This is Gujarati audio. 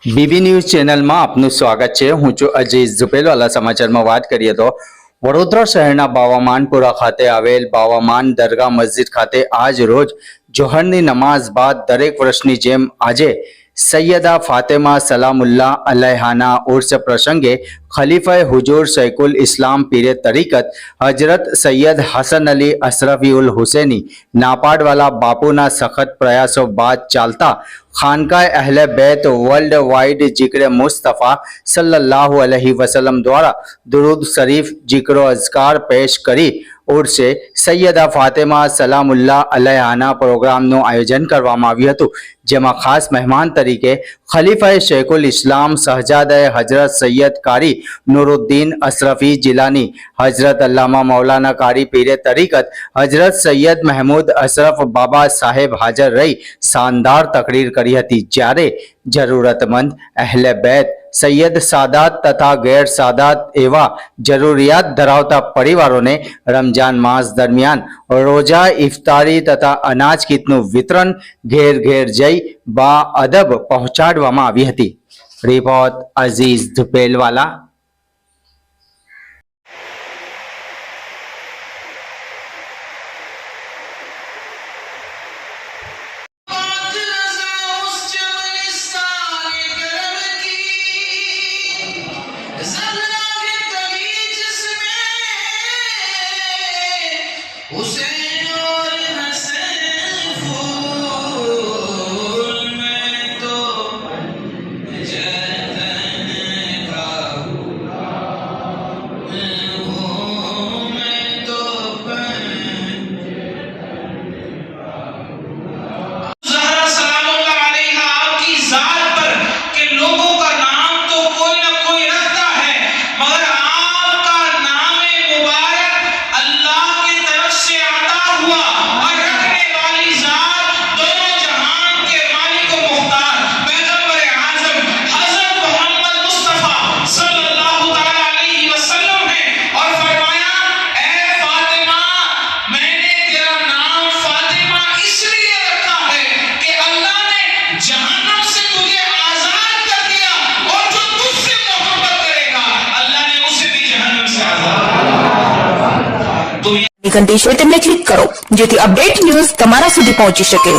બીબી ન્યૂઝ ચેનલમાં આપનું સ્વાગત છે। હું છું અજીઝ ઝુપેલવાલા। સમાચારમાં વાત કરીએ તો વડોદરા શહેરના બાવામાનપુરા ખાતે આવેલ બાવામાન દરગાહ મસ્જિદ ખાતે આજ રોજ જોહરની નમાઝ બાદ દરેક વર્ષની જેમ આજે સૈયદા ફાતેમા સલામુલ્લાહ અલૈહાના ઉર્સ પ્રસંગે ખલીફા હુજુર શૈખુલ ઇસ્લામ પીરે તરીકત હજરત સૈયદ હસન અલી અશરફી હુસૈની નાપાડવાલા બાપુના સખત પ્રયાસો બાદ ચાલતા ખાનકાએ અહલે बैत वर्ल्ड वाइड जिक्र मुस्तफ़ा सल्लल्लाहु अलैहि वसल्लम द्वारा दुरूद शरीफ जिक्र अज़कार पेश करी उर्से सैयदा फातेमा सलामुल्लाह अलैहाना प्रोग्रामનું આયોજન કરવામાં આવ્યું હતું, જેમાં ખાસ મહેમાન તરીકે ખલીફાએ શૈખુલ ઇસ્લામ શહજાદાએ હજરત સૈયદ કારી નુરુદ્દીન અશરફી જિલાની, હજરત અલ્લામા મૌલાના કારી પીરે તરીકત હજરત સૈયદ મહેમૂદ અશરફ બાબા સાહેબ હાજર રહી શાનદાર તકરીર કરી હતી। જ્યારે જરૂરતમંદ અહલે बैत सैयद सादात तथा गैर सादात एवं जरूरियात धरावता परिवारों रमजान मास दरमियान रोजा इफ्तारी तथा अनाज किटનું વિતરણ घेर घेर जई बा अदब पहुंचाडवामां आवी हती। रिपोर्ट अजीज धुपेलवाला। ઘંટી છે તેમને ક્લિક કરો જેથી અપડેટ ન્યૂઝ તમારા સુધી પહોંચી શકે।